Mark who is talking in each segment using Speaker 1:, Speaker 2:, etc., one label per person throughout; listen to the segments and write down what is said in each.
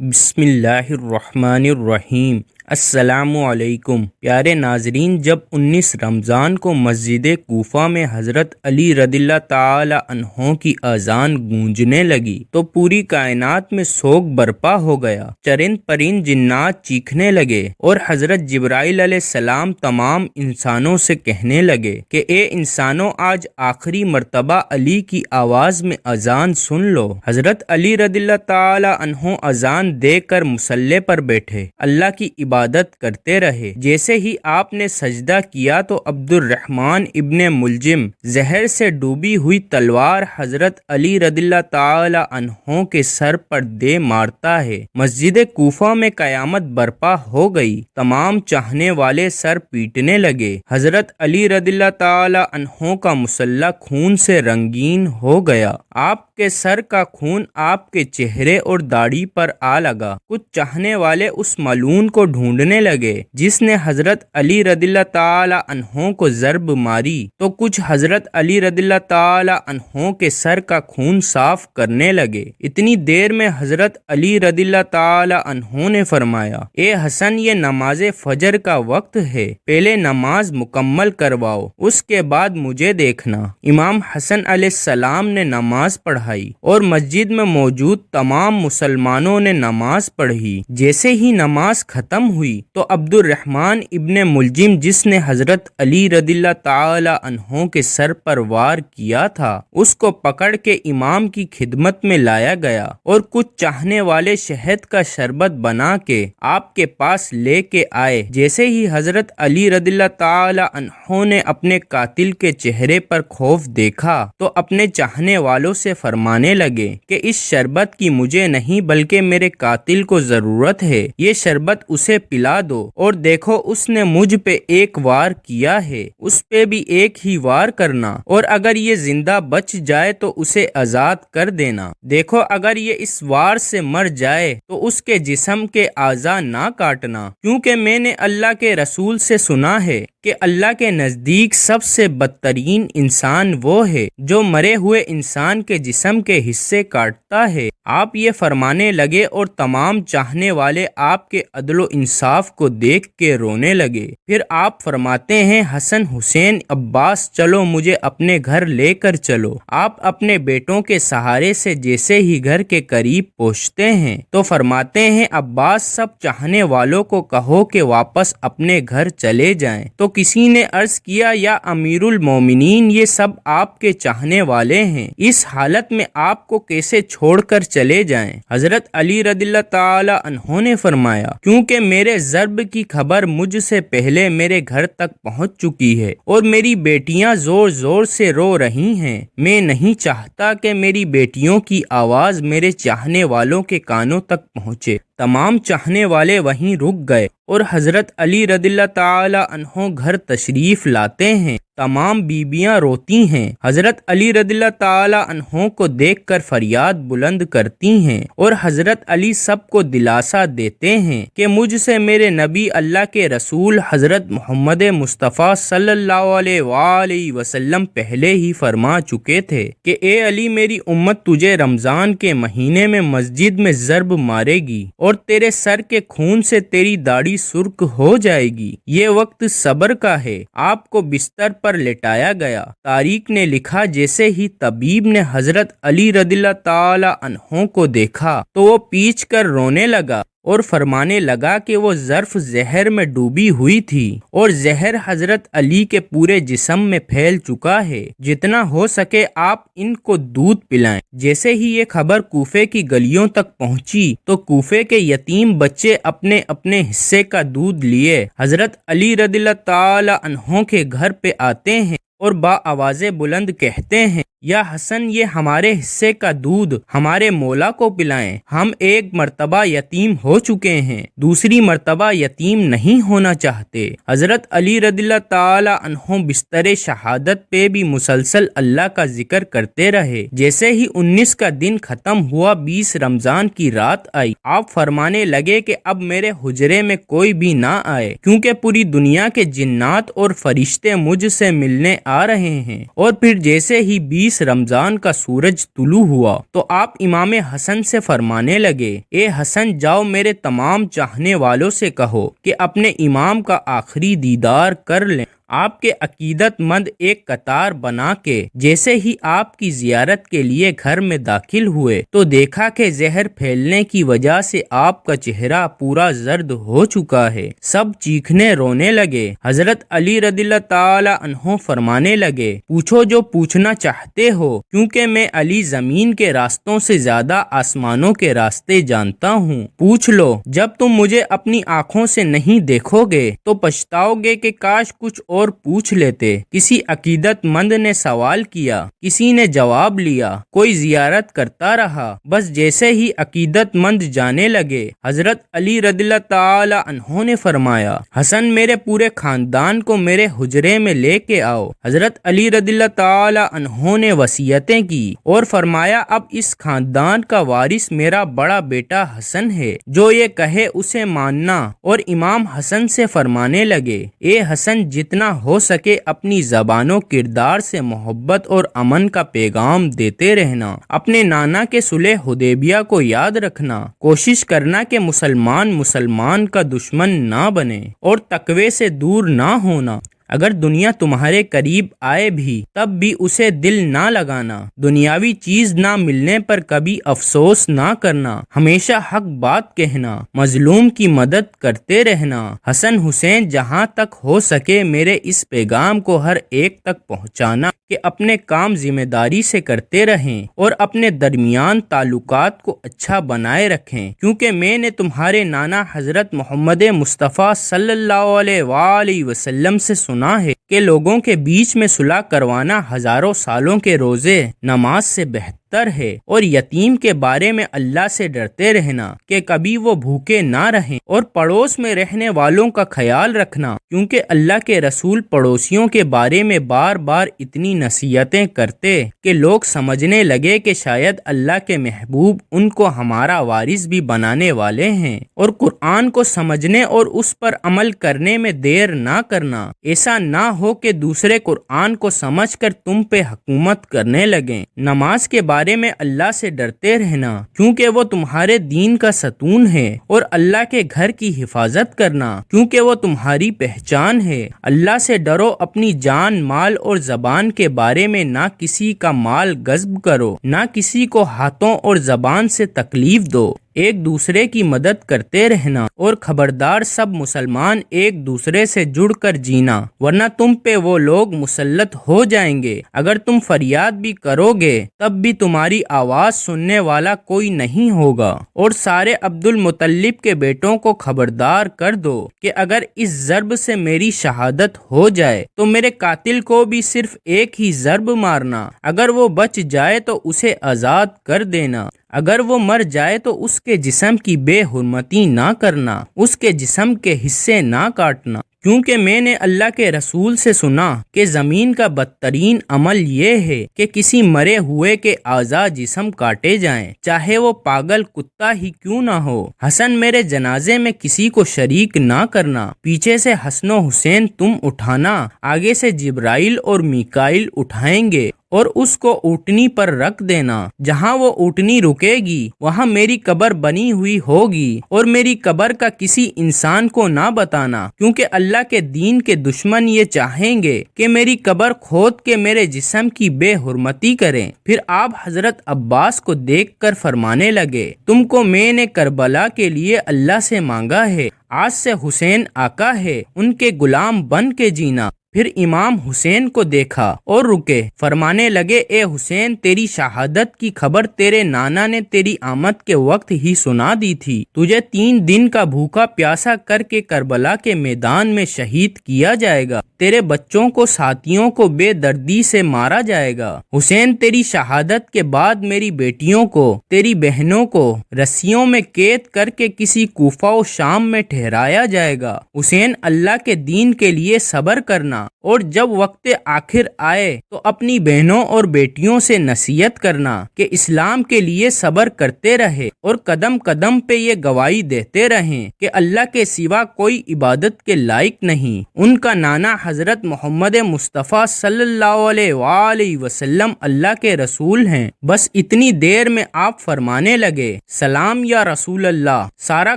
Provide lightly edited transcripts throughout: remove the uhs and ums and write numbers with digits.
Speaker 1: بسم اللہ الرحمن الرحیم۔ السلام علیکم پیارے ناظرین، جب 19 رمضان کو مسجد کوفہ میں حضرت علی رضی اللہ تعالی عنہ کی اذان گونجنے لگی تو پوری کائنات میں سوگ برپا ہو گیا۔ چرند پرند جنات چیخنے لگے اور حضرت جبرائیل علیہ السلام تمام انسانوں سے کہنے لگے کہ اے انسانوں، آج آخری مرتبہ علی کی آواز میں اذان سن لو۔ حضرت علی رضی اللہ تعالی عنہ اذان دے کر مصلی پر بیٹھے، اللہ کی عبادت کرتے رہے۔ جیسے ہی آپ نے سجدہ کیا تو عبد الرحمن ابن ملجم زہر سے ڈوبی ہوئی تلوار حضرت علی رضی اللہ تعالی عنہ کے سر پر دے مارتا ہے۔ مسجد کوفہ میں قیامت برپا ہو گئی، تمام چاہنے والے سر پیٹنے لگے۔ حضرت علی رضی اللہ تعالی عنہ کا مصلی خون سے رنگین ہو گیا۔ آپ کے سر کا خون آپ کے چہرے اور داڑھی پر آ لگا۔ کچھ چاہنے والے اس ملعون کو ڈھونڈنے لگے جس نے حضرت علی رضی اللہ تعالی عنہ کو ضرب ماری، تو کچھ حضرت علی رضی اللہ تعالی عنہ کے سر کا خون صاف کرنے لگے۔ اتنی دیر میں حضرت علی رضی اللہ تعالی عنہ نے فرمایا، اے حسن، یہ نماز فجر کا وقت ہے، پہلے نماز مکمل کرواؤ، اس کے بعد مجھے دیکھنا۔ امام حسن علیہ السلام نے نماز پڑھائی اور مسجد میں موجود تمام مسلمانوں نے نماز پڑھی۔ جیسے ہی نماز ختم ہوئی تو عبد الرحمن ابن ملجم، جس نے حضرت علی رضی اللہ تعالی عنہ کے سر پر وار کیا تھا، اس کو پکڑ کے امام کی خدمت میں لایا گیا اور کچھ چاہنے والے شہد کا شربت بنا کے آپ کے پاس لے کے آئے۔ جیسے ہی حضرت علی رضی اللہ تعالی عنہ نے اپنے قاتل کے چہرے پر خوف دیکھا تو اپنے چاہنے والوں سے فرمانے لگے کہ اس شربت کی مجھے نہیں بلکہ میرے قاتل کو ضرورت ہے، یہ شربت اسے پلا دو، اور دیکھو اس نے مجھ پہ ایک وار کیا ہے، اس پہ بھی ایک ہی وار کرنا، اور اگر یہ زندہ بچ جائے تو اسے آزاد کر دینا۔ دیکھو اگر یہ اس وار سے مر جائے تو اس کے جسم کے اعضاء نہ کاٹنا، کیونکہ میں نے اللہ کے رسول سے سنا ہے کہ اللہ کے نزدیک سب سے بدترین انسان وہ ہے جو مرے ہوئے انسان کے جسم کے حصے کاٹتا ہے۔ آپ یہ فرمانے لگے اور تمام چاہنے والے آپ کے عدل و انصاف کو دیکھ کے رونے لگے۔ پھر آپ فرماتے ہیں، حسن، حسین، عباس، چلو مجھے اپنے گھر لے کر چلو۔ آپ اپنے بیٹوں کے سہارے سے جیسے ہی گھر کے قریب پہنچتے ہیں تو فرماتے ہیں، عباس، سب چاہنے والوں کو کہو کہ واپس اپنے گھر چلے جائیں۔ تو کسی نے عرض کیا، یا امیر المومنین، یہ سب آپ کے چاہنے والے ہیں، اس حالت میں آپ کو کیسے چھوڑ کر چلے جائیں؟ حضرت علی رضی اللہ تعالی عنہ نے فرمایا، کیونکہ میرے ضرب کی خبر مجھ سے پہلے میرے گھر تک پہنچ چکی ہے اور میری بیٹیاں زور زور سے رو رہی ہیں۔ میں نہیں چاہتا کہ میری بیٹیوں کی آواز میرے چاہنے والوں کے کانوں تک پہنچے۔ تمام چاہنے والے وہیں رک گئے اور حضرت علی رضی اللہ تعالی عنہ گھر تشریف لاتے ہیں۔ تمام بیبیاں روتی ہیں، حضرت علی رضی اللہ تعالی عنہ کو دیکھ کر فریاد بلند کرتی ہیں، اور حضرت علی سب کو دلاسا دیتے ہیں کہ مجھ سے میرے نبی اللہ کے رسول حضرت محمد مصطفیٰ صلی اللہ علیہ وآلہ وسلم پہلے ہی فرما چکے تھے کہ اے علی، میری امت تجھے رمضان کے مہینے میں مسجد میں ضرب مارے گی اور تیرے سر کے خون سے تیری داڑھی سرخ ہو جائے گی۔ یہ وقت صبر کا ہے۔ آپ کو بستر پر لٹایا گیا۔ تاریخ نے لکھا، جیسے ہی طبیب نے حضرت علی رضی اللہ تعالی عنہ کو دیکھا تو وہ پیچھ کر رونے لگا اور فرمانے لگا کہ وہ ظرف زہر میں ڈوبی ہوئی تھی اور زہر حضرت علی کے پورے جسم میں پھیل چکا ہے، جتنا ہو سکے آپ ان کو دودھ پلائیں۔ جیسے ہی یہ خبر کوفے کی گلیوں تک پہنچی تو کوفے کے یتیم بچے اپنے اپنے حصے کا دودھ لیے حضرت علی رضی اللہ تعالی عنہ کے گھر پہ آتے ہیں اور با آواز بلند کہتے ہیں، یا حسن، یہ ہمارے حصے کا دودھ ہمارے مولا کو پلائیں، ہم ایک مرتبہ یتیم ہو چکے ہیں، دوسری مرتبہ یتیم نہیں ہونا چاہتے۔ حضرت علی رضی اللہ تعالی عنہ بستر شہادت پہ بھی مسلسل اللہ کا ذکر کرتے رہے۔ جیسے ہی 19 کا دن ختم ہوا، 20 رمضان کی رات آئی، آپ فرمانے لگے کہ اب میرے حجرے میں کوئی بھی نہ آئے، کیونکہ پوری دنیا کے جنات اور فرشتے مجھ سے ملنے آ رہے ہیں۔ اور پھر جیسے ہی 20 رمضان کا سورج طلوع ہوا تو آپ امام حسن سے فرمانے لگے، اے حسن جاؤ میرے تمام چاہنے والوں سے کہو کہ اپنے امام کا آخری دیدار کر لیں۔ آپ کے عقیدت مند ایک قطار بنا کے جیسے ہی آپ کی زیارت کے لیے گھر میں داخل ہوئے تو دیکھا کہ زہر پھیلنے کی وجہ سے آپ کا چہرہ پورا زرد ہو چکا ہے۔ سب چیخنے رونے لگے۔ حضرت علی رضی اللہ تعالی عنہ فرمانے لگے، پوچھو جو پوچھنا چاہتے ہو، کیونکہ میں علی زمین کے راستوں سے زیادہ آسمانوں کے راستے جانتا ہوں۔ پوچھ لو، جب تم مجھے اپنی آنکھوں سے نہیں دیکھو گے تو پچھتاؤ گے کہ کاش کچھ اور پوچھ لیتے۔ کسی عقیدت مند نے سوال کیا، کسی نے جواب لیا، کوئی زیارت کرتا رہا۔ بس جیسے ہی عقیدت مند جانے لگے، حضرت علی رضی اللہ تعالی عنہ نے فرمایا، حسن میرے پورے خاندان کو میرے حجرے میں لے کے آؤ۔ حضرت علی رضی اللہ تعالی عنہ نے وصیتیں کی اور فرمایا، اب اس خاندان کا وارث میرا بڑا بیٹا حسن ہے، جو یہ کہے اسے ماننا۔ اور امام حسن سے فرمانے لگے، اے حسن جتنا ہو سکے اپنی زبان و کردار سے محبت اور امن کا پیغام دیتے رہنا۔ اپنے نانا کے صلح حدیبیہ کو یاد رکھنا، کوشش کرنا کہ مسلمان کا دشمن نہ بنے اور تقوی سے دور نہ ہونا۔ اگر دنیا تمہارے قریب آئے بھی تب بھی اسے دل نہ لگانا۔ دنیاوی چیز نہ ملنے پر کبھی افسوس نہ کرنا، ہمیشہ حق بات کہنا، مظلوم کی مدد کرتے رہنا۔ حسن حسین جہاں تک ہو سکے میرے اس پیغام کو ہر ایک تک پہنچانا کہ اپنے کام ذمہ داری سے کرتے رہیں اور اپنے درمیان تعلقات کو اچھا بنائے رکھیں، کیونکہ میں نے تمہارے نانا حضرت محمد مصطفیٰ صلی اللہ علیہ وآلہ وسلم سے سنا ہے کہ لوگوں کے بیچ میں صلح کروانا ہزاروں سالوں کے روزے نماز سے بہتر ہے، اور یتیم کے بارے میں اللہ سے ڈرتے رہنا کہ کبھی وہ بھوکے نہ رہیں، اور پڑوس میں رہنے والوں کا خیال رکھنا، کیونکہ اللہ کے رسول پڑوسیوں کے بارے میں بار بار اتنی نصیحتیں کرتے کہ لوگ سمجھنے لگے کہ شاید اللہ کے محبوب ان کو ہمارا وارث بھی بنانے والے ہیں۔ اور قرآن کو سمجھنے اور اس پر عمل کرنے میں دیر نہ کرنا، ایسا نہ ہو کہ دوسرے قرآن کو سمجھ کر تم پہ حکومت کرنے لگیں۔ نماز کے بارے میں اللہ سے ڈرتے رہنا، کیونکہ وہ تمہارے دین کا ستون ہے، اور اللہ کے گھر کی حفاظت کرنا، کیونکہ وہ تمہاری پہچان ہے۔ اللہ سے ڈرو، اپنی جان، مال اور زبان کے بارے میں نہ کسی کا مال غصب کرو، نہ کسی کو ہاتھوں اور زبان سے تکلیف دو، ایک دوسرے کی مدد کرتے رہنا، اور خبردار سب مسلمان ایک دوسرے سے جڑ کر جینا، ورنہ تم پہ وہ لوگ مسلط ہو جائیں گے۔ اگر تم فریاد بھی کرو گے تب بھی تمہاری آواز سننے والا کوئی نہیں ہوگا۔ اور سارے عبد المطلب کے بیٹوں کو خبردار کر دو کہ اگر اس ضرب سے میری شہادت ہو جائے تو میرے قاتل کو بھی صرف ایک ہی ضرب مارنا، اگر وہ بچ جائے تو اسے آزاد کر دینا، اگر وہ مر جائے تو اس کے جسم کی بے حرمتی نہ کرنا، اس کے جسم کے حصے نہ کاٹنا، کیونکہ میں نے اللہ کے رسول سے سنا کہ زمین کا بدترین عمل یہ ہے کہ کسی مرے ہوئے کے اعضاء جسم کاٹے جائیں، چاہے وہ پاگل کتا ہی کیوں نہ ہو۔ حسن میرے جنازے میں کسی کو شریک نہ کرنا، پیچھے سے حسن و حسین تم اٹھانا، آگے سے جبرائیل اور میکائیل اٹھائیں گے، اور اس کو اونٹنی پر رکھ دینا۔ جہاں وہ اونٹنی رکے گی وہاں میری قبر بنی ہوئی ہوگی، اور میری قبر کا کسی انسان کو نہ بتانا، کیونکہ اللہ کے دین کے دشمن یہ چاہیں گے کہ میری قبر کھود کے میرے جسم کی بے حرمتی کریں۔ پھر آپ حضرت عباس کو دیکھ کر فرمانے لگے، تم کو میں نے کربلا کے لیے اللہ سے مانگا ہے، آج سے حسین آقا ہے، ان کے غلام بن کے جینا۔ پھر امام حسین کو دیکھا اور رکے، فرمانے لگے، اے حسین تیری شہادت کی خبر تیرے نانا نے تیری آمد کے وقت ہی سنا دی تھی، تجھے 3 دن کا بھوکا پیاسا کر کے کربلا کے میدان میں شہید کیا جائے گا، تیرے بچوں کو ساتھیوں کو بے دردی سے مارا جائے گا۔ حسین تیری شہادت کے بعد میری بیٹیوں کو، تیری بہنوں کو رسیوں میں قید کر کے کسی کوفہ و شام میں ٹھہرایا جائے گا۔ حسین اللہ کے دین کے لیے صبر کرنا اور جب وقت آخر آئے تو اپنی بہنوں اور بیٹیوں سے نصیحت کرنا کہ اسلام کے لیے صبر کرتے رہے اور قدم قدم پہ یہ گواہی دیتے رہیں کہ اللہ کے سوا کوئی عبادت کے لائق نہیں۔ ان کا نانا حضرت محمد مصطفیٰ صلی اللہ علیہ وآلہ وسلم اللہ کے رسول ہیں۔ بس اتنی دیر میں آپ فرمانے لگے، سلام یا رسول اللہ۔ سارا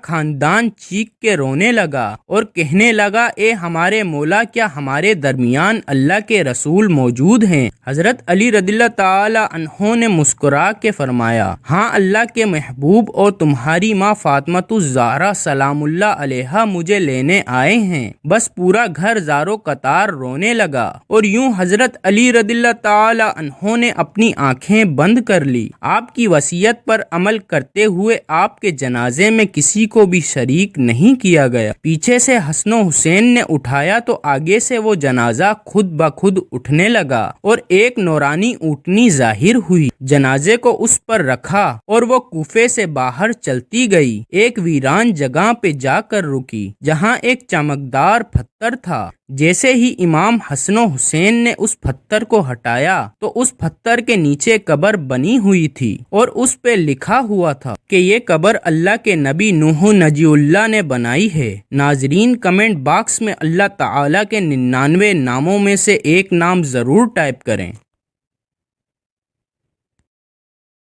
Speaker 1: خاندان چیخ کے رونے لگا اور کہنے لگا، اے ہمارے مولا، کیا ہمارے درمیان اللہ کے رسول موجود ہیں؟ حضرت علی رضی اللہ تعالی عنہ نے مسکرا کے فرمایا، ہاں اللہ کے محبوب اور تمہاری ماں فاطمۃ الزہرا سلام اللہ علیہا مجھے لینے آئے ہیں۔ بس پورا گھر زارو قطار رونے لگا اور یوں حضرت علی رضی اللہ تعالی عنہ نے اپنی آنکھیں بند کر لی۔ آپ کی وصیت پر عمل کرتے ہوئے آپ کے جنازے میں کسی کو بھی شریک نہیں کیا گیا۔ پیچھے سے حسن و حسین نے اٹھایا تو آگے سے وہ جنازہ خود بخود اٹھنے لگا اور ایک نورانی اونٹنی ظاہر ہوئی۔ جنازے کو اس پر رکھا اور وہ کوفے سے باہر چلتی گئی، ایک ویران جگہ پہ جا کر رکی جہاں ایک چمکدار پتھر تھا۔ جیسے ہی امام حسن و حسین نے اس پتھر کو ہٹایا تو اس پتھر کے نیچے قبر بنی ہوئی تھی اور اس پہ لکھا ہوا تھا کہ یہ قبر اللہ کے نبی نوح نجی اللہ نے بنائی ہے۔ ناظرین، کمنٹ باکس میں اللہ تعالیٰ کے 99 ناموں میں سے ایک نام ضرور ٹائپ کریں۔